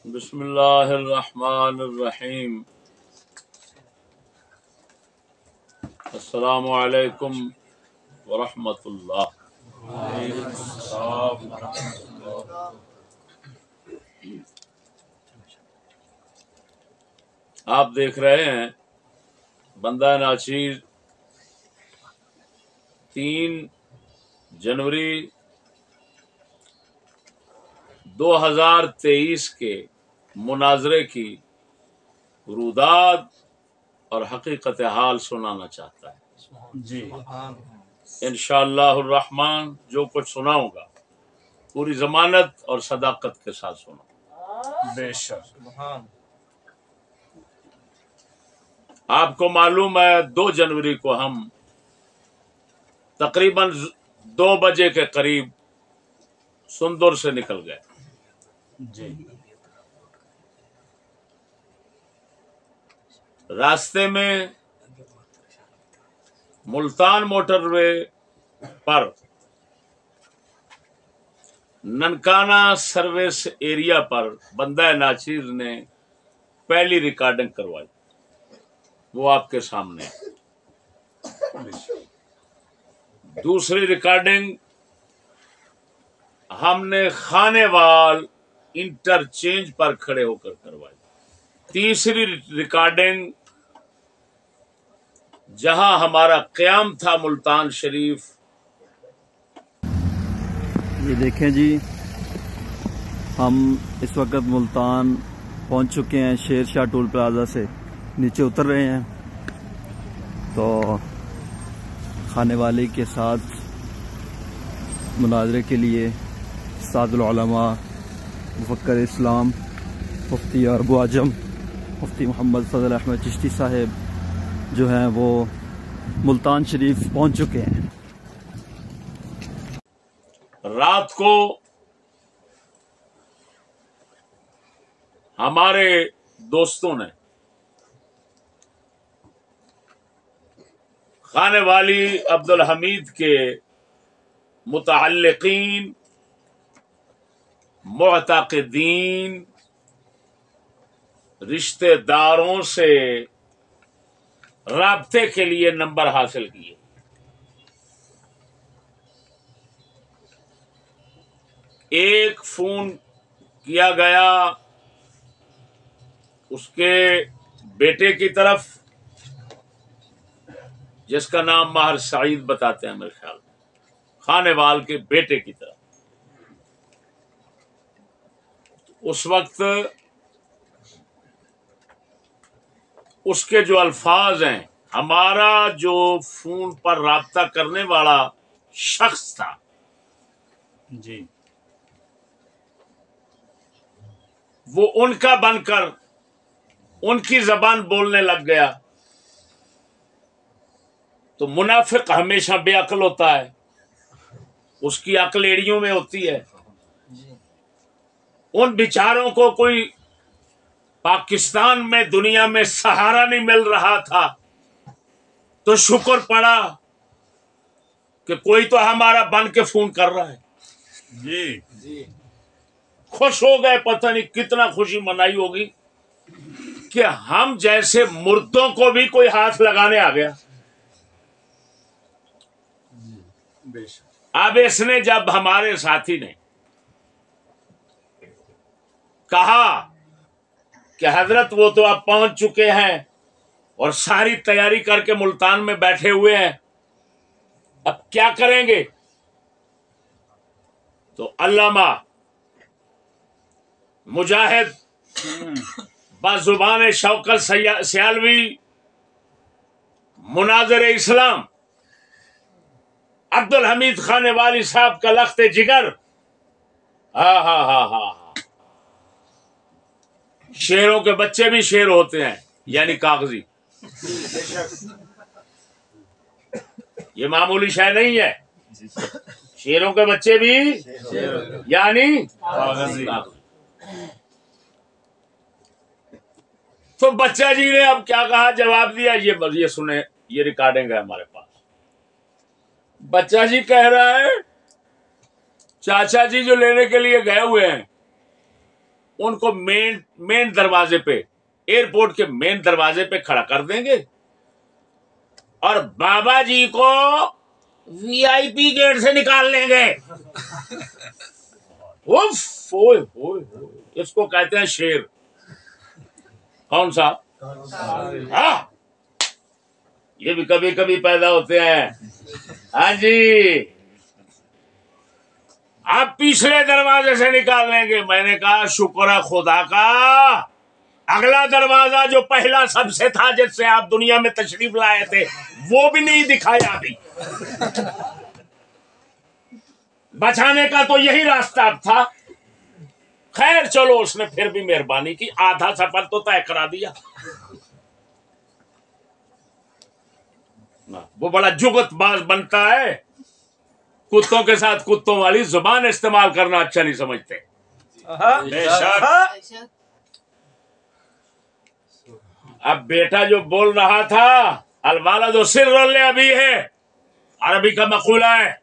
بسم اللہ الرحمن الرحیم السلام علیکم ورحمۃ اللہ۔ وعلیکم السلام ورحمۃ اللہ۔ آپ دیکھ رہے ہیں بندہ ناچیر 3 جنوری 2023 کے مناظرے کی روداد اور حقیقت حال سنانا چاہتا ہے۔ جی انشاءاللہ الرحمن جو کچھ سناؤں گا پوری ضمانت اور صداقت کے ساتھ سناؤں۔ بے شک آپ کو معلوم ہے 2 جنوری کو ہم تقریباً 2 بجے کے قریب سندر سے نکل گئے۔ جی راستے میں ملتان موٹر وے پر ننکانہ سروس ایریا پر بندہ ناچیر نے پہلی ریکارڈنگ کروائی، وہ آپ کے سامنے ہے۔ دوسری ریکارڈنگ ہم نے خانے وال انٹرچینج پر کھڑے ہو کر کروائی۔ تیسری ریکارڈنگ جہاں ہمارا قیام تھا ملتان شریف، یہ دیکھیں جی، ہم اس وقت ملتان پہنچ چکے ہیں، شیر شاہ ٹول پلازا سے نیچے اتر رہے ہیں۔ تو خانے والی کے ساتھ مناظرے کے لیے سعد العلماء مفکر اسلام مفتی عرب و عجم مفتی محمد فضل احمد چشتی صاحب جو ہیں وہ ملتان شریف پہنچ چکے ہیں۔ رات کو ہمارے دوستوں نے خانے والی عبدالحمید کے متعلقین، معتقدین، رشتہ داروں سے رابطے کے لیے نمبر حاصل کیے۔ ایک فون کیا گیا اس کے بیٹے کی طرف، جس کا نام ماہر سعید بتاتے ہیں میرے خیال میں، خانے وال کے بیٹے کی طرف۔ اس وقت اس کے جو الفاظ ہیں، ہمارا جو فون پر رابطہ کرنے والا شخص تھا جی وہ ان کا بن کر ان کی زبان بولنے لگ گیا۔ تو منافق ہمیشہ بے عقل ہوتا ہے، اس کی عقل ایڑیوں میں ہوتی ہے۔ ان بیچاروں کو کوئی پاکستان میں دنیا میں سہارا نہیں مل رہا تھا، تو شکر پڑا کہ کوئی تو ہمارا بن کے فون کر رہا ہے۔ جی خوش ہو گئے، پتہ نہیں کتنا خوشی منائی ہوگی کہ ہم جیسے مردوں کو بھی کوئی ہاتھ لگانے آ گیا۔ بے شک اب اس نے جب ہمارے ساتھی نے کہا کہ حضرت وہ تو اب پہنچ چکے ہیں اور ساری تیاری کر کے ملتان میں بیٹھے ہوئے ہیں، اب کیا کریں گے؟ تو علامہ مجاہد بزبان شوکت سیالوی مناظر اسلام عبدالحمید خانے والی صاحب کا لخت جگر، ہاں شیروں کے بچے بھی شیر ہوتے ہیں، یعنی کاغذی، یہ معمولی شے نہیں ہے، شیروں کے بچے بھی یعنی کاغذی۔ تو بچہ جی نے اب کیا کہا، جواب دیا، یہ سنیں، یہ ریکارڈنگ ہے ہمارے پاس۔ بچہ جی کہہ رہا ہے چاچا جی جو لینے کے لیے گئے ہوئے ہیں उनको मेन दरवाजे पे, एयरपोर्ट के मेन दरवाजे पे खड़ा कर देंगे और बाबा जी को वीआईपी गेट से निकाल लेंगे। उफ, ओए ओए ओए, इसको कहते हैं शेर। कौन सा? हाँ, ये भी कभी कभी पैदा होते हैं। हाँ जी, आप पिछले दरवाजे से निकाल लेंगे। मैंने कहा शुक्र है खुदा का, अगला दरवाजा जो पहला सबसे था जिससे आप दुनिया में तशरीफ लाए थे वो भी नहीं दिखाया अभी। बचाने का तो यही रास्ता अब था। खैर चलो, उसने फिर भी मेहरबानी की, आधा सफर तो तय करा दिया ना। वो बड़ा जुगतबाज बनता है, कुत्तों के साथ कुत्तों वाली जुबान इस्तेमाल करना अच्छा नहीं समझते। बेशक। अब बेटा जो बोल रहा था, अलवालदु सिर्रुल अबी है, अरबी का मकूला है,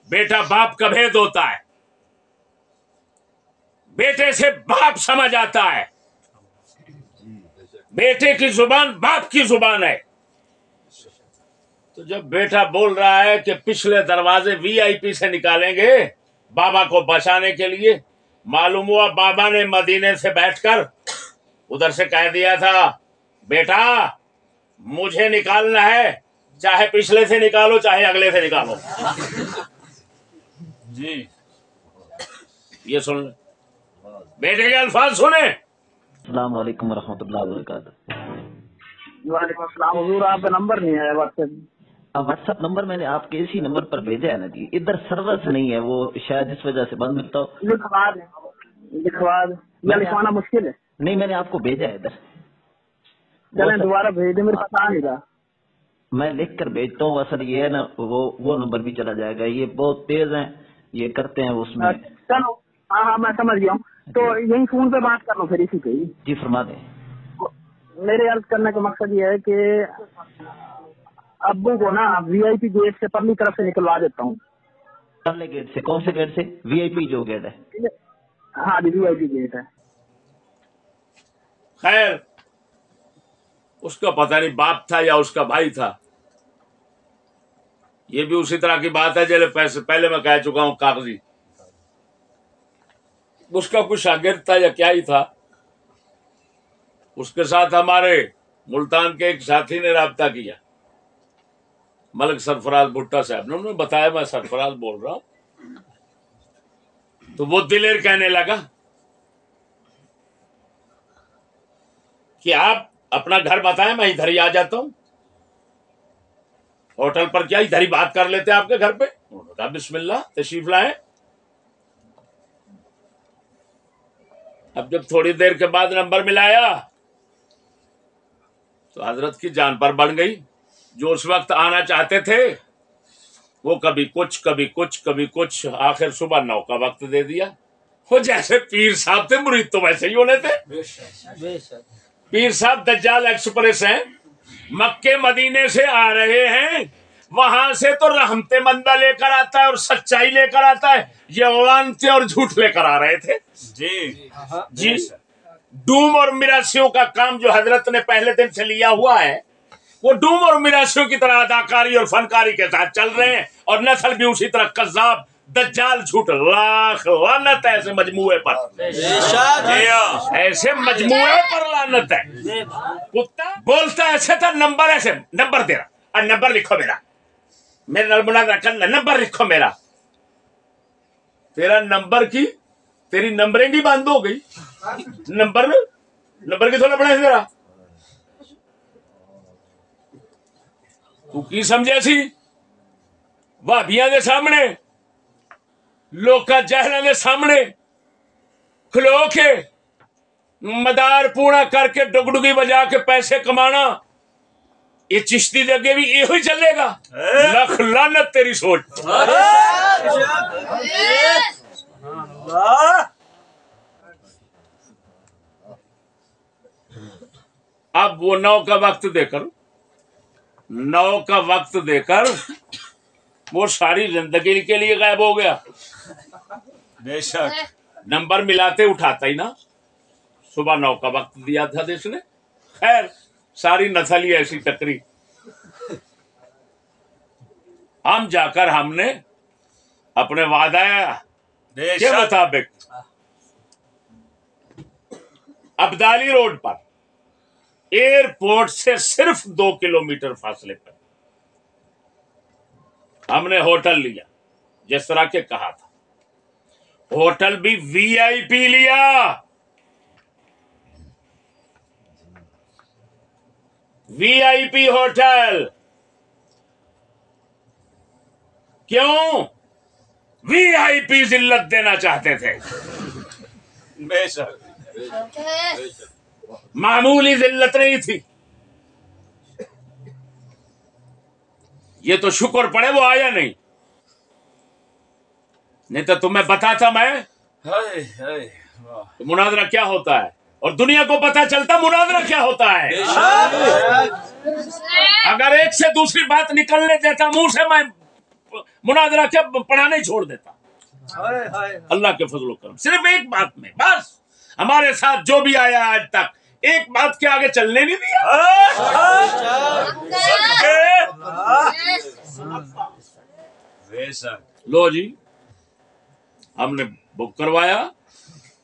बेटा बाप का भेद होता है। बेटे से बाप समझ आता है, बेटे की जुबान बाप की जुबान है। तो जब बेटा बोल रहा है कि पिछले दरवाजे वीआईपी से निकालेंगे बाबा को बचाने के लिए, मालूम हुआ बाबा ने मदीने से बैठकर उधर से कह दिया था, बेटा मुझे निकालना है, चाहे पिछले से निकालो चाहे अगले से निकालो। जी, ये सुन ले, बेटे के अल्फाज सुने। अस्सलाम वालेकुम वरहमतुल्लाहि वबरकातुहू। वालेकुम अस्सलाम। हुजूर आपका नंबर नहीं है व्हाट्सएप। व्हाट्सएप नंबर मैंने आपके इसी नंबर पर भेजा है ना जी, इधर सर्विस नहीं है, वो शायद इस वजह से बंद मिलता हो। लिखवा या लिखवाना मुश्किल है। नहीं, मैंने आपको भेजा है इधर। चलें दोबारा भेज दे, मेरे पास आ नहीं रहा। मैं लिख कर भेजता हूँ, असल ये है ना, वो नंबर भी चला जाएगा। ये बहुत तेज हैं, ये करते हैं उसमें। चलो हाँ, मैं समझ गया हूँ। तो यही फोन पे बात कर लो फिर इसी पे ही। जी फरमा दें। मेरे अर्ज करने का मकसद ये है कि अब्बू को ना वीआईपी गेट से परली तरफ से निकलवा देता हूँ। परले गेट से? कौन से गेट से? वीआईपी जो गेट है। हाँ जी, वीआईपी गेट है। खैर उसका पता नहीं बाप था या उसका भाई था, ये भी उसी तरह की बात है जैसे पैसे पहले मैं कह चुका हूं, कागजी। उसका कुछ शागिर्द था या क्या ही था, उसके साथ हमारे मुल्तान के एक साथी ने राब्ता किया, मलिक सरफराज भुट्टा साहब ने। उन्होंने बताया मैं सरफराज बोल रहा हूं, तो वो दिलेर कहने लगा कि आप अपना घर बताएं, मैं इधर ही आ जाता हूं। होटल पर क्या इधर ही बात कर लेते हैं आपके घर पे। उन्होंने कहा बिस्मिल्लाह तशरीफ लाएं। अब जब थोड़ी देर के बाद नंबर मिलाया तो हजरत की जान पर बढ़ गई। जो उस वक्त आना चाहते थे वो कभी कुछ कभी कुछ कभी कुछ, आखिर सुबह 9 का वक्त दे दिया। वो जैसे पीर साहब थे मुरीद तो वैसे ही होने थे। पीर साहब दज्जाल एक्सप्रेस हैं, मक्के मदीने से आ रहे हैं, वहां से तो रहमते मंदा लेकर आता है और सच्चाई लेकर आता है, ये लानते और झूठ लेकर आ रहे थे। जी डूम और मिरासियों का काम जो हजरत ने पहले दिन से लिया हुआ है, वो डूम और मिरासियों की तरह अदाकारी और फनकारी के साथ चल रहे हैं, और नस्ल भी उसी तरह कज़्ज़ाब दज्जाल झूठ। लाख लानत है ऐसे मजमूए पर, ऐसे मजमूए पर लानत है। कुत्ता बोलता ऐसे था, नंबर ऐसे, नंबर तेरा और नंबर लिखो मेरा, मेरा नंबर लिखो मेरा। तेरा नंबर की तेरी नंबरिंग ही बंद हो गई। नंबर की थोड़ा बड़ा तेरा, तू की समझे सी भाभियां दे सामने, लोका जहलां दे सामने खलो के मदार पूरा करके डुगडुगी बजा के पैसे कमाना, ये चिश्ती दे अगे भी यही चलेगा। लख लानत तेरी सोच। अब वो 9 का वक्त देकर वो सारी जिंदगी के लिए गायब हो गया। बेशक। नंबर मिलाते उठाता ही ना। सुबह 9 का वक्त दिया था देश ने। खैर सारी नस्ल ही ऐसी टकरी। हम जाकर हमने अपने वादा के मुताबिक अब्दाली रोड पर एयरपोर्ट से सिर्फ 2 किलोमीटर फासले पर हमने होटल लिया, जिस तरह के कहा था। होटल भी वीआईपी लिया। VIP hotel. क्यों? वीआईपी जिल्लत देना चाहते थे। बेशक मामूली जिल्लत नहीं थी। ये तो शुक्र पड़े वो आया नहीं तो तुम्हें बताता मैं हाय हाय वाह कि मुनाजरा क्या होता है, और दुनिया को पता चलता मुनाजरा क्या होता है। अगर एक से दूसरी बात निकलने देता मुंह से, मैं मुनाजरा क्या पढ़ाने ही छोड़ देता। अल्लाह के फजल करम सिर्फ एक बात में बस हमारे साथ जो भी आया आज तक एक बात के आगे चलने नहीं दिया। बेशक लो जी, हमने बुक करवाया।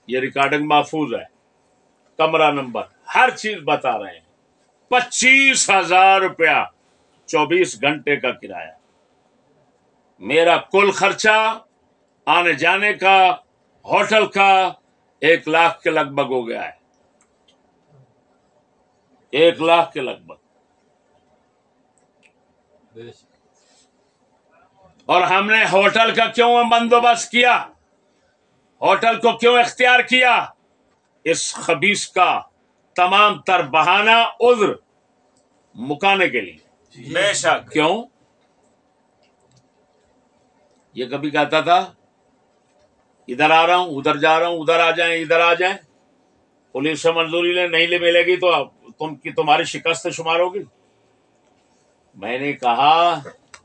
ये रिकॉर्डिंग महफूज है, कमरा नंबर हर चीज बता रहे हैं। 25,000 रुपया 24 घंटे का किराया। मेरा कुल खर्चा आने जाने का होटल का 1 लाख के लगभग हो गया है। 1 लाख के लगभग। और हमने होटल का क्यों बंदोबस्त किया, होटल को क्यों इख्तियार किया? इस खबीस का तमाम तर बहाना उज्र मुकाने के लिए। बेशक क्यों? ये कभी कहता था इधर आ रहा हूं, उधर जा रहा हूं, उधर आ जाएं, इधर आ जाएं, पुलिस से मंजूरी नहीं ले मिलेगी तो तुम्हारी शिकस्त शुमार होगी। मैंने कहा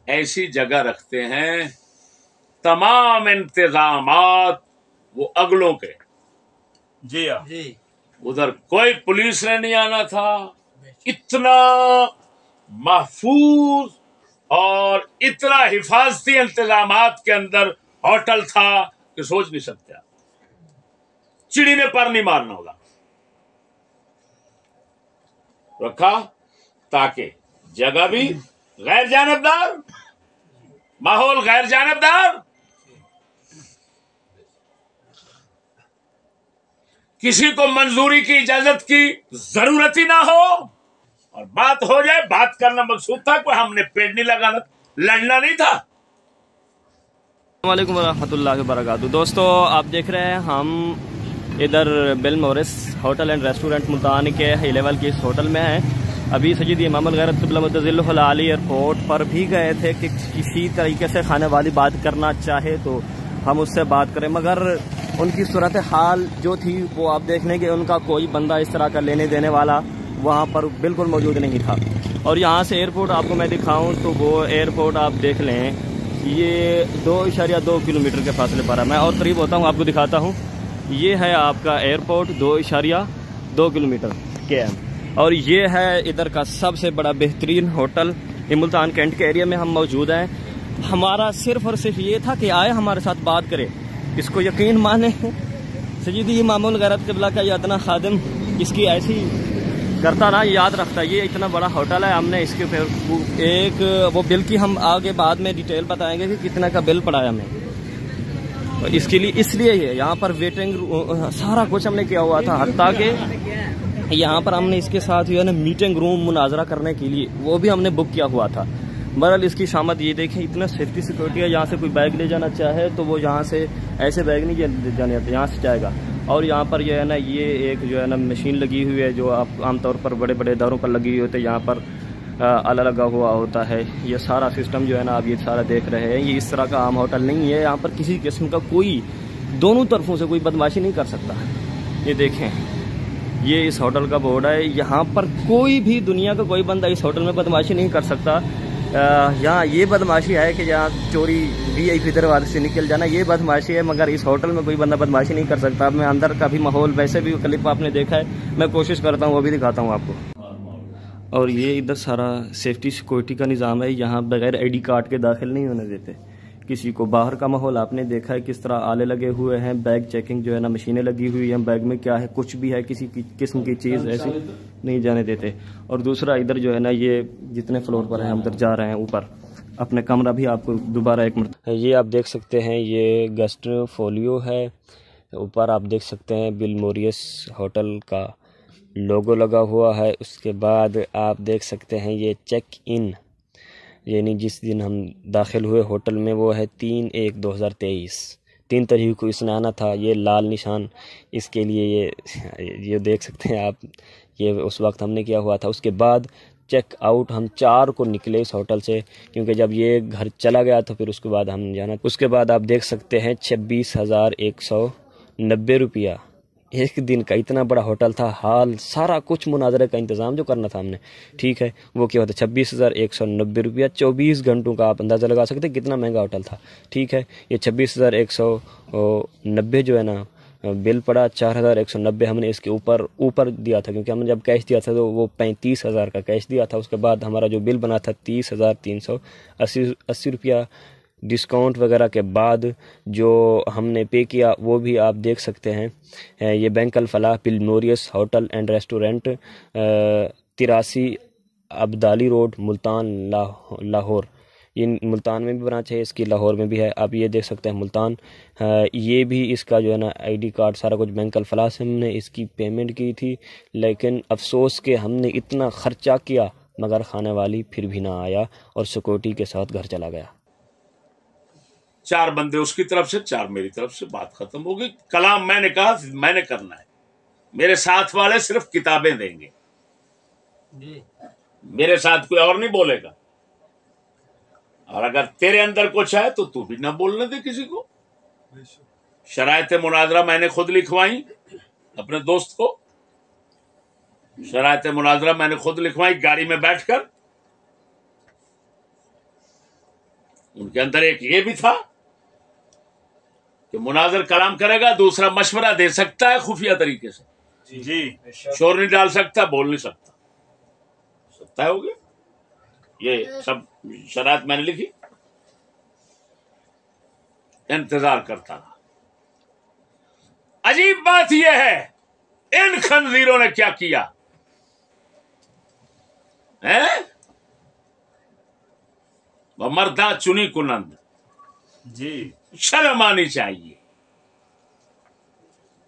ऐसी जगह रखते हैं तमाम इंतजामात वो अगलों के। जी हाँ उधर कोई पुलिस ने नहीं आना था। इतना महफूज और इतना हिफाजती इंतजामात के अंदर होटल था कि सोच नहीं सकते। चिड़ी ने पर नहीं मारना होगा रखा, ताकि जगह भी गैर जानबदार, माहौल गैर जानबदार, किसी को मंजूरी की इजाजत की जरूरत ही ना हो, और बात हो जाए, बात करना मकसूद था। कोई हमने पेड़ नहीं लगाना, लड़ना नहीं था। अस्सलामुअलैकुम वरहमतुल्लाहि वबरकातुहू। दोस्तों आप देख रहे हैं हम इधर Bill Morris hotel and restaurant Multan के हाई लेवल के इस होटल में हैं। अभी सय्यद इमाम अल-गैरत क़िबला मुअज़्ज़िलुहुल आली एयरपोर्ट पर भी गए थे कि किसी तरीके से खाने वाली बात करना चाहे तो हम उससे बात करें, मगर उनकी सूरत हाल जो थी वो आप देख लें कि उनका कोई बंदा इस तरह का लेने देने वाला वहाँ पर बिल्कुल मौजूद नहीं था। और यहाँ से एयरपोर्ट आपको मैं दिखाऊँ तो वो एयरपोर्ट आप देख लें, ये 2.2 किलोमीटर के फासले पर है। मैं और करीब होता हूँ, आपको दिखाता हूँ। ये है आपका एयरपोर्ट 2.2 किलोमीटर के है, और ये है इधर का सबसे बड़ा बेहतरीन होटल। ये मुल्तान कैंट के एरिया में हम मौजूद हैं। हमारा सिर्फ और सिर्फ ये था कि आए हमारे साथ बात करें। इसको यकीन माने सय्यद इमाम अल-गैरत क़िबला का ये अदना खादिम इसकी ऐसी करता ना याद रखता। ये इतना बड़ा होटल है, हमने इसके एक वो बिल की हम आगे बाद में डिटेल बताएंगे कि कितना का बिल पड़ा है हमें। तो इसके लिए इसलिए यहाँ पर वेटिंग सारा कुछ हमने किया हुआ था, हत्ता कि यहाँ पर हमने इसके साथ जो है ना मीटिंग रूम मुनाजरा करने के लिए वो भी हमने बुक किया हुआ था। बहरहाल इसकी शामत ये देखें, इतना सेफ्टी सिक्योरिटी है। यहाँ से कोई बैग ले जाना चाहे तो वो यहाँ से ऐसे बैग नहीं ले जाने आते, यहाँ से जाएगा। और यहाँ पर जो है ना ये एक जो है ना मशीन लगी हुई है जो आप आमतौर पर बड़े बड़े इदारों पर लगी हुई होती है, यहाँ पर आला लगा हुआ होता है। ये सारा सिस्टम जो है ना आप ये सारा देख रहे हैं, ये इस तरह का आम होटल नहीं है। यहाँ पर किसी किस्म का कोई दोनों तरफों से कोई बदमाशी नहीं कर सकता। ये देखें, ये इस होटल का बोर्ड है। यहाँ पर कोई भी दुनिया का कोई बंदा इस होटल में बदमाशी नहीं कर सकता। यहाँ ये बदमाशी है कि यहाँ चोरी VIP दरवाजे से निकल जाना, ये बदमाशी है, मगर इस होटल में कोई बंदा बदमाशी नहीं कर सकता। मैं अंदर का भी माहौल, वैसे भी क्लिप आपने देखा है, मैं कोशिश करता हूँ वो भी दिखाता हूँ आपको। और ये इधर सारा सेफ्टी सिक्योरिटी का निज़ाम है, यहाँ बगैर ID कार्ड के दाखिल नहीं होने देते किसी को। बाहर का माहौल आपने देखा है किस तरह आले लगे हुए हैं, बैग चेकिंग जो है ना, मशीनें लगी हुई हैं, बैग में क्या है, कुछ भी है, किसी की किस्म की चीज़ ऐसी नहीं जाने देते। और दूसरा इधर जो है ना, ये जितने फ्लोर पर हैं हम उधर जा रहे हैं ऊपर अपने कमरा भी आपको दोबारा एक मरतबा, ये आप देख सकते हैं, ये गेस्ट फोलियो है। ऊपर आप देख सकते हैं बिल मोरियस होटल का लोगो लगा हुआ है। उसके बाद आप देख सकते हैं ये चेक इन, यानी जिस दिन हम दाखिल हुए होटल में वो है 3/1/2023, 3 तारीख को इसने आना था। ये लाल निशान इसके लिए, ये देख सकते हैं आप, ये उस वक्त हमने किया हुआ था। उसके बाद चेक आउट हम 4 को निकले इस होटल से, क्योंकि जब ये घर चला गया तो फिर उसके बाद हम जाना। उसके बाद आप देख सकते हैं 26,190 रुपया एक दिन का। इतना बड़ा होटल था, हाल सारा कुछ मुनाजरे का इंतज़ाम जो करना था हमने, ठीक है, वो क्या होता है 26,190 रुपया 24 घंटों का। आप अंदाज़ा लगा सकते हैं कितना महंगा होटल था, ठीक है। ये 26,190 जो है ना बिल पड़ा, 4,190 हमने इसके ऊपर दिया था, क्योंकि हमने जब कैश दिया था तो वो 35,000 का कैश दिया था। उसके बाद हमारा जो बिल बना था 30,380 रुपया, डिस्काउंट वगैरह के बाद जो हमने पे किया वो भी आप देख सकते हैं। ये बैंक अल फलाह बिल मोरियस hotel and restaurant, 83 Abdali road, Multan Lahore. ये मुल्तान में भी ब्रांच है इसकी, लाहौर में भी है। आप ये देख सकते हैं मुल्तान। ये भी इसका जो है ना ID कार्ड सारा कुछ बैंक अल फलाह से हमने इसकी पेमेंट की थी, लेकिन अफसोस कि हमने इतना ख़र्चा किया मगर खाने वाली फिर भी ना आया और सिक्योरिटी के साथ घर चला गया। 4 बंदे उसकी तरफ से, 4 मेरी तरफ से, बात खत्म हो गई। कलाम मैंने कहा मैंने करना है, मेरे साथ वाले सिर्फ किताबें देंगे, मेरे साथ कोई और नहीं बोलेगा। और अगर तेरे अंदर कुछ है तो तू भी ना बोलने दे किसी को। शरायत मुनाजरा मैंने खुद लिखवाई अपने दोस्त को, शरायत मुनाजरा मैंने खुद लिखवाई गाड़ी में बैठकर। उनके अंदर एक ये भी था कि मुनाजर कलाम करेगा, दूसरा मशवरा दे सकता है खुफिया तरीके से, जी, शोर नहीं डाल सकता, बोल नहीं सकता, तय हो गया। ये सब शरात मैंने लिखी, इंतजार करता रहा। अजीब बात यह है इन खंजीरों ने क्या किया है? वह मर्दा चुनी कुनंद, जी, शर्म आनी चाहिए।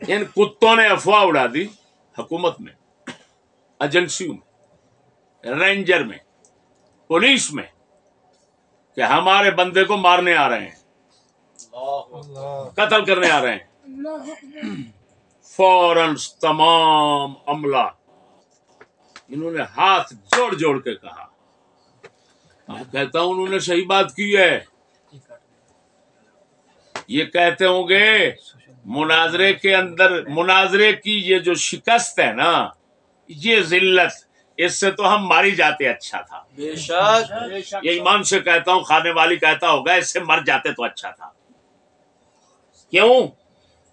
इन कुत्तों ने अफवाह उड़ा दी हुकूमत में, एजेंसियों में, रेंजर में, पुलिस में कि हमारे बंदे को मारने आ रहे हैं, कत्ल करने आ रहे हैं। फौरन तमाम अमला इन्होंने हाथ जोड़ जोड़ के कहा, मैं कहता हूं उन्होंने सही बात की है। ये कहते होंगे मुनाजरे के अंदर, मुनाजरे की ये जो शिकस्त है ना, ये जिल्लत, इससे तो हम मारी जाते अच्छा था। बेशक ये ईमान से कहता हूं, खाने वाली कहता होगा इससे मर जाते तो अच्छा था। क्यों?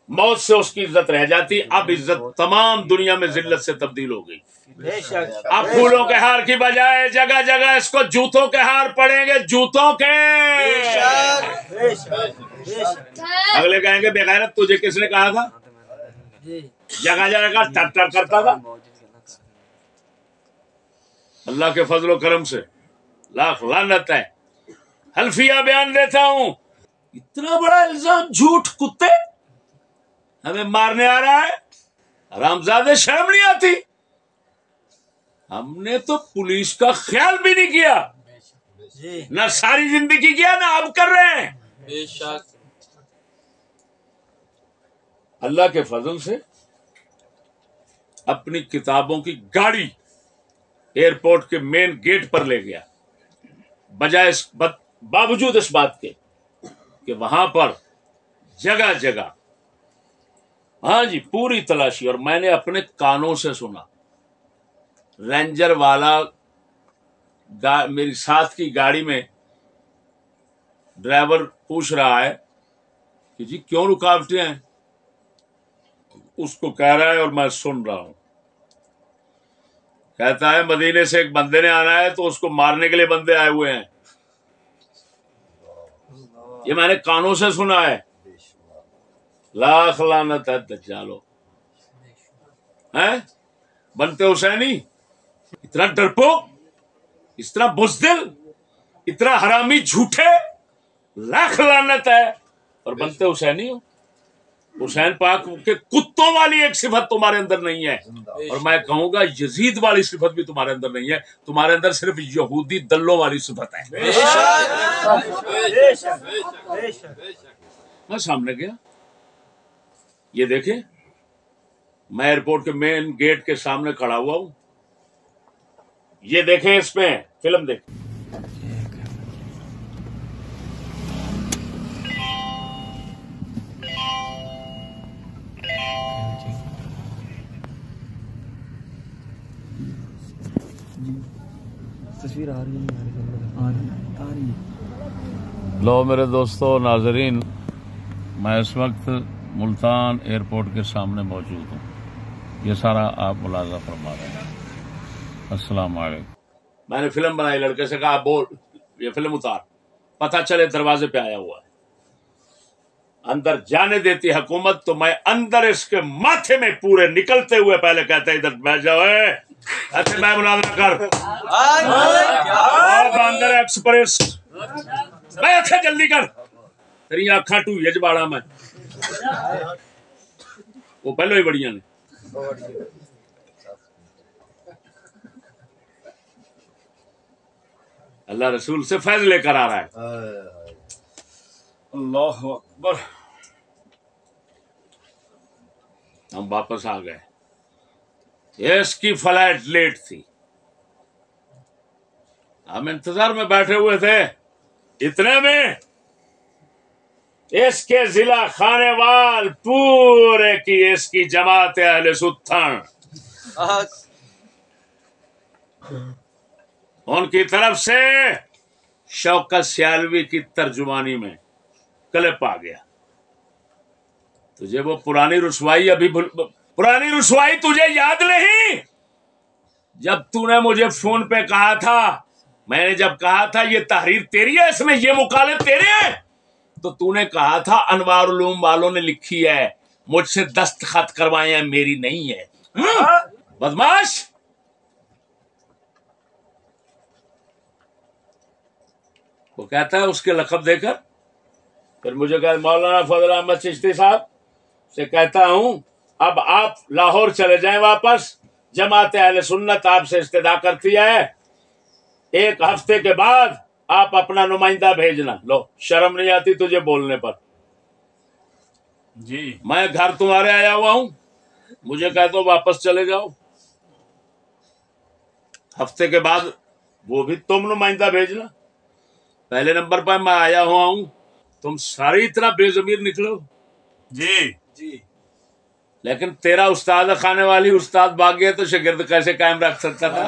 मौत से उसकी इज्जत रह जाती, अब इज्जत तमाम दुनिया में जिल्लत से तब्दील हो गई। अब फूलों के हार की बजाय जगह जगह इसको जूतों के हार पड़ेंगे, जूतों के। अगले कहेंगे बेगैरत तुझे किसने कहा था? जगह जगह टर टर करता था। अल्लाह के फजलो करम से लाख लानत है। हल्फिया बयान देता हूं, इतना बड़ा इल्जाम, झूठ, कुत्ते हमें मारने आ रहा है, हरामजादे, शर्म नहीं आती? हमने तो पुलिस का ख्याल भी नहीं किया, ना सारी जिंदगी किया, ना अब कर रहे हैं। अल्लाह के फजल से अपनी किताबों की गाड़ी एयरपोर्ट के मेन गेट पर ले गया, बजाय बावजूद इस बात के कि वहां पर जगह जगह, हाँ जी, पूरी तलाशी। और मैंने अपने कानों से सुना, रेंजर वाला मेरी साथ की गाड़ी में ड्राइवर पूछ रहा है कि जी क्यों रुकावटें हैं, उसको कह रहा है और मैं सुन रहा हूं। कहता है मदीने से एक बंदे ने आना है तो उसको मारने के लिए बंदे आए हुए हैं। ये मैंने कानों से सुना है। लाख लानत है दज्जालो, हैं बनते हुसैनी, इतना डरपोक, इतना बुज़दिल, इतना हरामी, झूठे, लाख लानत है, और बनते हुसैनी हो। हुसैन पाक के कुत्तों वाली एक सिफत तुम्हारे अंदर नहीं है, और मैं कहूंगा यजीद वाली सिफत भी तुम्हारे अंदर नहीं है। तुम्हारे अंदर सिर्फ यहूदी दल्लों वाली सिफत है। मैं सामने गया, ये देखे, मैं एयरपोर्ट के मेन गेट के सामने खड़ा हुआ हूं। ये देखें, इसमें फिल्म देखें। तस्वीर आ रही है, आ रही है। लो मेरे दोस्तों नाजरीन, मैं इस वक्त मुल्तान एयरपोर्ट के सामने मौजूद हूँ। ये सारा आप मुलाजा फरमा रहे हैं। अस्सलाम वालेकुम। मैंने फिल्म बनाई, लड़के से कहा बोल ये फिल्म उतार, पता चले दरवाजे पे आया हुआ है। अंदर जाने देती हुकूमत तो मैं अंदर इसके माथे में पूरे निकलते हुए पहले कहते इधर बैठ जाओ, अच्छे मैं मुलाजा कर अंदर एक्सप्रेस बैठ, जल्दी कर, तेरी आखा टू यजबाड़ा में वो पहले ही बढ़िया ने। अल्लाह रसूल से फैज लेकर आ रहा है। अल्लाह अकबर। हम वापस आ गए। इसकी फ्लाइट लेट थी, हम इंतजार में बैठे हुए थे। इतने में इसके जिला खानेवाल पूरे की इसकी जमात अहले सुत्थन उनकी तरफ से शौकत सियालवी की तर्जुमानी में क्लिप आ गया। तुझे वो पुरानी रुसवाई पुरानी रुसवाई तुझे याद नहीं? जब तूने मुझे फोन पे कहा था, मैंने जब कहा था ये तहरीर तेरी है, इसमें ये मुकाले तेरे हैं, तो तूने कहा था अनवार उलूम वालों ने लिखी है, मुझसे दस्तखत करवाए हैं, मेरी नहीं है। बदमाश। वो कहता है उसके लक़ब देकर, फिर मुझे कहता मौलाना फजल अहमद चिश्ती साहब से कहता हूं अब आप लाहौर चले जाएं वापस, जमात अहले सुन्नत आपसे इस्तेदा करती है, एक हफ्ते के बाद आप अपना नुमाइंदा भेजना। लो शर्म नहीं आती तुझे बोलने पर? जी मैं घर तुम्हारे आया हुआ हूं, मुझे कहते हो वापस चले जाओ, हफ्ते के बाद वो भी तुम नुमाइंदा भेजना। पहले नंबर पर मैं आया हुआ हूं, तुम सारी इतना बेजमीर निकलो। जी जी। लेकिन तेरा उस्ताद खाने वाली उस्ताद भाग गया तो शागिर्द कैसे कायम रख सकता था?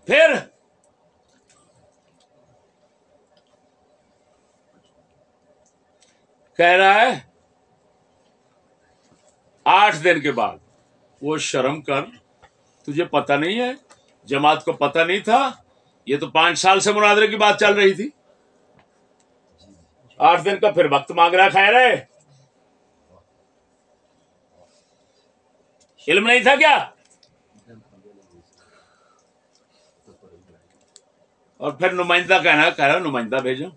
फिर कह रहा है 8 दिन के बाद। वो शर्म कर, तुझे पता नहीं है, जमात को पता नहीं था, ये तो 5 साल से मुनाजरे की बात चल रही थी। 8 दिन का फिर वक्त मांग रहा, खैर है, इल्म नहीं था क्या? और फिर नुमाइंदा कहना, कह रहा नुमाइंदा भेजो,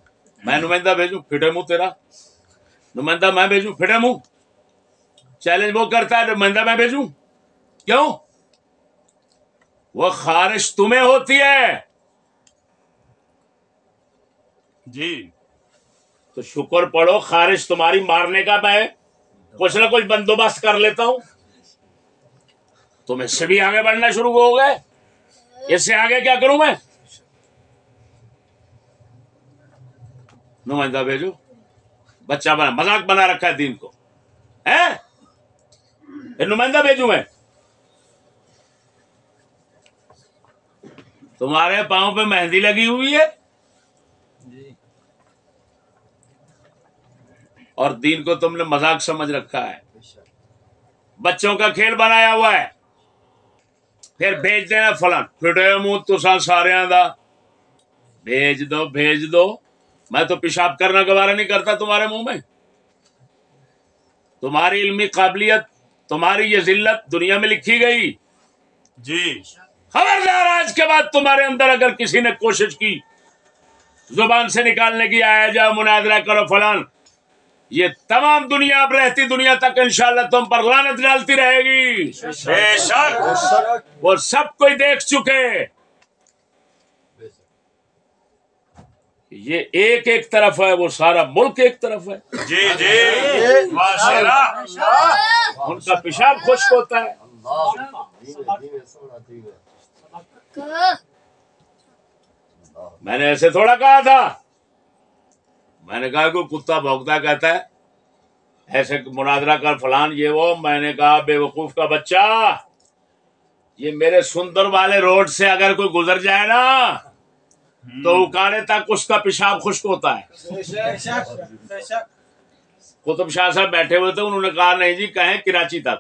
मैं नुमाइंदा भेजूं, फिटे मुंह तेरा, नुमाइंदा मैं भेजूं, फिटे मुंह। चैलेंज वो करता है, नुमाइंदा मैं भेजूं, क्यों? वो खारिश तुम्हें होती है। जी तो शुक्र पढ़ो, खारिश तुम्हारी मारने का मैं कुछ ना कुछ बंदोबस्त कर लेता हूं। तुम इससे भी आगे बढ़ना शुरू हो गए, इससे आगे क्या करूं मैं? नुमाइंदा भेजो, बच्चा बना, मजाक बना रखा है दीन को, है? नुमाइंदा भेजू मैं? تمہارے پاؤں پہ مہندی لگی ہوئی ہے اور دین کو تم نے مذاق سمجھ رکھا ہے، بچوں کا کھیل بنایا ہوا ہے. پھر بھیج دینا فلان پھٹے منہ تساں سارے دا بھیج دو. میں تو پیشاب کرنا گوارا نہیں کرتا تمہارے منہ میں. تمہاری علمی قابلیت، تمہاری یہ ذلت دنیا میں لکھی گئی. جی خبردار، آج کے بعد تمہارے اندر اگر کسی نے کوشش کی زبان سے نکالنے کی، آیا جاؤ مناظرہ کرو فلان، یہ تمام دنیا اب رہتی دنیا تک انشاءاللہ تم پر لعنت ڈالتی رہے گی. بے شک وہ سب کوئی دیکھ چکے. یہ ایک طرف ہے، وہ سارا ملک ایک طرف ہے. جی جی ماشاءاللہ. ان کا پیشاب خشک ہوتا ہے. میں نے ایسے تھوڑا کہا تھا. میں نے کہا کوئی کتا بھونکتا کہتا ہے ایسے مناظرہ کر فلان یہ وہ. میں نے کہا بے وقوف کا بچہ، یہ میرے سندر والے روڈ سے اگر کوئی گزر جائے نا تو اکاڑے تک اس کا پیشاب خشک ہوتا ہے. قطب شاہ صاحب بیٹھے ہوئے تھے، انہوں نے کہا نہیں جی کہیں کراچی تک.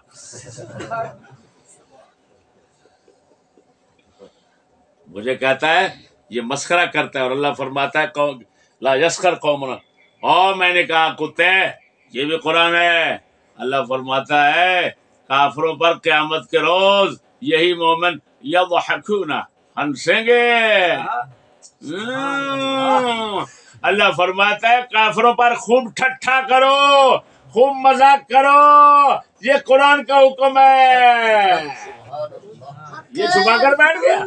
مجھے کہتا ہے یہ مسخرہ کرتا ہے اور اللہ فرماتا ہے لا یسخر قومنا. اور میں نے کہا کتے یہ بھی قرآن ہے. اللہ فرماتا ہے کافروں پر قیامت کے روز یہی مومن یضحکون ہنسیں گے. اللہ فرماتا ہے کافروں پر خوب ٹھٹھا کرو، خوب مذاق کرو، یہ قرآن کا حکم ہے. یہ چھپا کر بیٹھ گیا،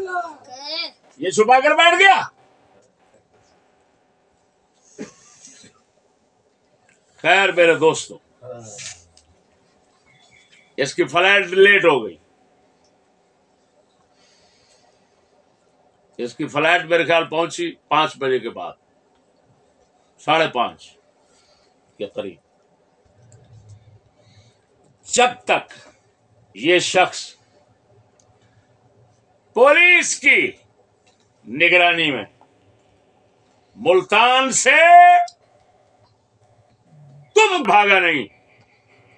یہ چھپا کر بیٹھ گیا. خیر میرے دوستو، اس کی فلائٹ لیٹ ہو گئی. اس کی فلائٹ میرے خیال پہنچی 5 بجے کے بعد، 5:30 کے قریب. جب تک یہ شخص پولیس کی نگرانی میں ملتان سے تم بھاگا نہیں،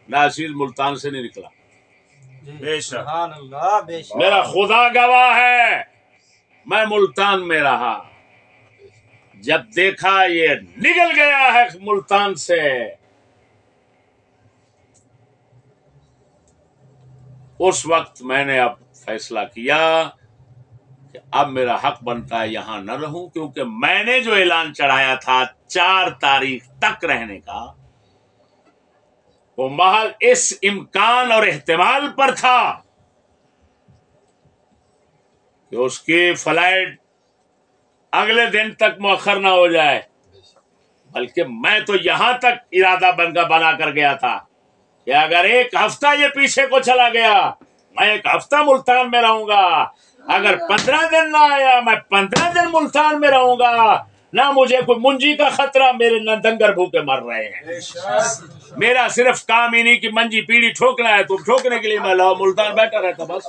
ناصر ملتان سے نہیں نکلا. بے شک میرا خدا گواہ ہے، میں ملتان میں رہا. جب دیکھا یہ نکل گیا ہے ملتان سے، اس وقت میں نے اب فیصلہ کیا کہ اب میرا حق بنتا ہے یہاں نہ رہوں، کیونکہ میں نے جو اعلان چڑھایا تھا 4 تاریخ تک رہنے کا، وہ محض اس امکان اور احتمال پر تھا کہ اس کی فلائٹ اگلے دن تک مؤخر نہ ہو جائے. بلکہ میں تو یہاں تک ارادہ بنا کر گیا تھا کہ اگر 1 ہفتہ یہ پیچھے کو چلا گیا میں 1 ہفتہ ملتان میں رہوں گا. اگر 15 دن نہ آیا میں 15 دن ملتان میں رہوں گا. نہ مجھے کوئی منجی کا خطرہ، میرے نہ ڈنگر بھوکے مر رہے ہیں. میرا صرف کام ہی نہیں کہ منجی پیڑھی ٹھوکنا ہے، تو ٹھوکنے کے لیے میں ملتان بیٹھا رہتا بس.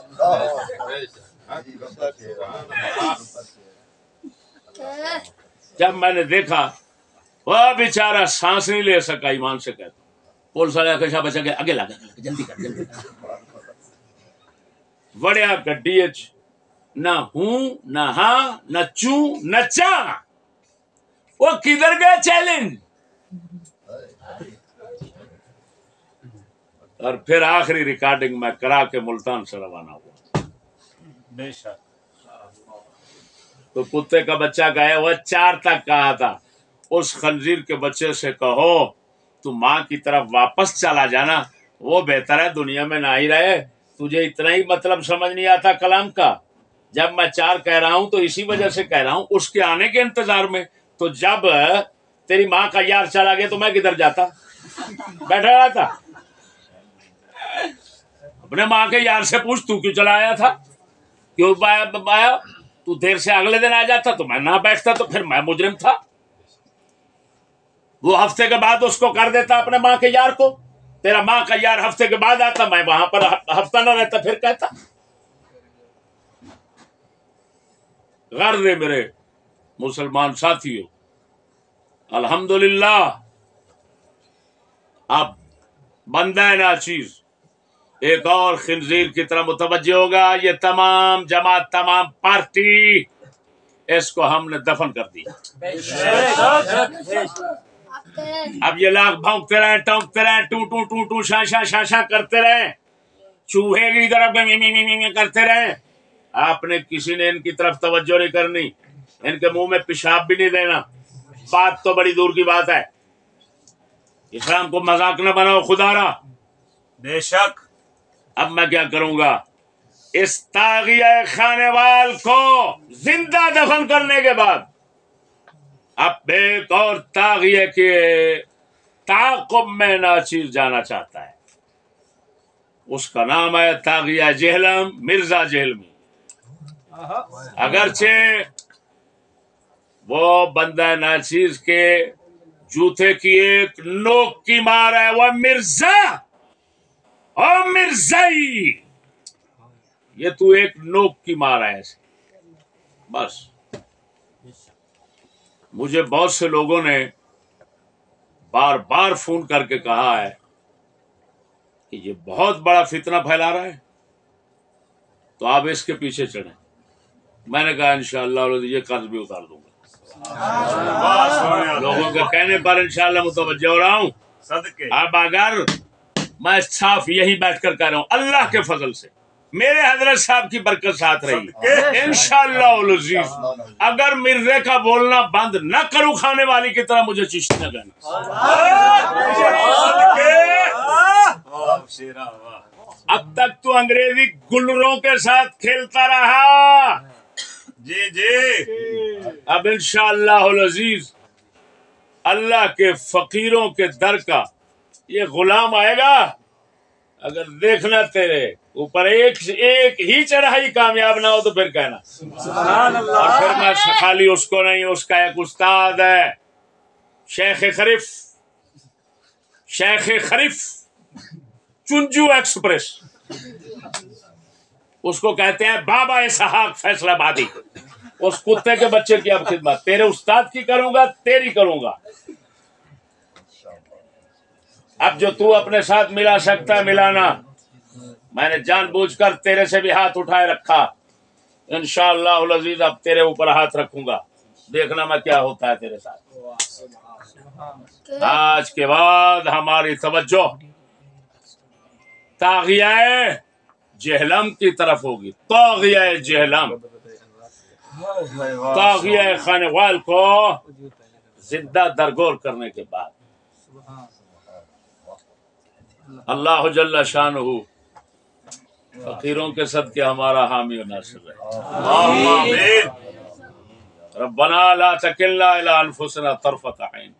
جب میں نے دیکھا وہ بیچارہ سانس نہیں لے سکا، ایمان سے کہتا پولیس والے کشا بچا کے اگے لگا جلدی کر وڑیا گڈی نہ ہوں نہ ہاں نہ چوں نہ چاں. وہ کدھر گئے چیلنج. اور پھر آخری ریکارڈنگ میں کرا کے ملتان سے روانہ ہوا. بے شک تو کتے کا بچہ گئے وہ 4 تک کہا تھا اس خنزیر کے بچے سے کہو تو ماں کی طرف واپس چلا جانا، وہ بہتر ہے دنیا میں نہ ہی رہے. تجھے اتنا ہی مطلب سمجھ نہیں آتا کلام کا. جب میں 4 کہہ رہا ہوں تو اسی وجہ سے کہہ رہا ہوں، اس کے آنے کے انتظار میں. تو جب تیری ماں کا یار چلا گیا تو میں کدھر جاتا، بیٹھا رہا تھا. اپنے ماں کے یار سے پوچھ تو کیوں چلا آیا تھا، کیوں آیا تو دیر سے اگلے دن آ جاتا تو میں نہ بیٹھتا تو پھر میں مجرم تھا. وہ ہفتے کے بعد اس کو کر دیتا اپنے ماں کے یار کو. تیرا ماں کا یار ہفتے کے بعد آتا، میں وہاں پر ہفتہ نہ رہتا پھر کہتا. غرض ہے میرے مسلمان ساتھیوں، الحمدللہ اب بندہ ناچیز ایک اور خنزیر کی طرح متوجہ ہوگا. یہ تمام جماعت، تمام پارٹی، اس کو ہم نے دفن کر دیا. اب یہ لاکھ بھونکتے رہے، ٹونکتے رہے، ٹو ٹو ٹو ٹو شاں شاں شاں شاں کرتے رہے، چوہے کی طرف کرتے رہے. آپ نے کسی نے ان کی طرف توجہ نہیں کرنی، ان کے منہ میں پیشاب بھی نہیں دینا. بات تو بڑی دور کی بات ہے. اسلام کو مذاق نہ بناؤ خدا را. بے شک. اب میں کیا کروں گا؟ اس طاغیہ خانے وال کو زندہ دفن کرنے کے بعد اب ایک اور طاغیہ کے تعاقب میں ناچیز جانا چاہتا ہے. اس کا نام ہے طاغیہ جہلم، مرزا جہلمی. اگرچہ وہ بندہ ناچیز کے جوتے کی ایک نوک کی مار ہے، وہ مرزا اور مرزائی، یہ تو ایک نوک کی مار ہے ایسے بس. مجھے بہت سے لوگوں نے بار بار فون کر کے کہا ہے کہ یہ بہت بڑا فتنہ پھیلا رہا ہے، تو آپ اس کے پیچھے چڑھیں. میں نے کہا انشاءاللہ یہ قرض بھی اتار دوں گا. لوگوں کے کہنے پر انشاءاللہ متوجہ ہو رہا ہوں. اب اگر میں صاف یہی بیٹھ کر کہہ رہا ہوں، اللہ کے فضل سے میرے حضرت صاحب کی برکت ساتھ رہی، انشاءاللہ العزیز اگر مرزے کا بولنا بند نہ کروں کھانے والی کی طرح، مجھے چشتی نہ کہنا. اب تک تو انگریزی گلروں کے ساتھ کھیلتا رہا، جی جی. اب انشاءاللہ العزیز اللہ کے فقیروں کے در کا یہ غلام آئے گا. اگر دیکھنا تیرے اوپر ایک ہی چڑھائی کامیاب نہ ہو تو پھر کہنا. اور پھر میں خالی اس کو نہیں، اس کا ایک استاد ہے شیخ خریف چنجو ایکسپریس، اس کو کہتے ہیں بابا اسحاق فیصلہ بادی. اس کتے کے بچے کی اب خدمت تیرے استاد کی کروں گا، تیری کروں گا. اب جو تو اپنے ساتھ ملا سکتا ہے ملانا. میں نے جان بوجھ کر تیرے سے بھی ہاتھ اٹھائے رکھا، انشاءاللہ العزیز اب تیرے اوپر ہاتھ رکھوں گا، دیکھنا میں کیا ہوتا ہے تیرے ساتھ. آج کے بعد ہماری توجہ طاغیہ جہلم کی طرف ہوگی. طاغیہ جہلم، طاغیہ خانوال کو زندہ درگور کرنے کے بعد اللہ جل شانہ فقیروں کے صدقے ہمارا حامی و ناصر ہے. ربنا لا تکلنا الی انفسنا طرفۃ عین.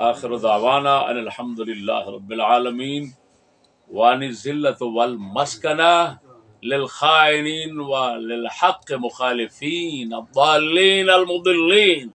آخر دعوانا ان الحمد للہ رب العالمین وان الذلۃ والمسکنہ للخائنین وللحق مخالفین الضالین المضلین.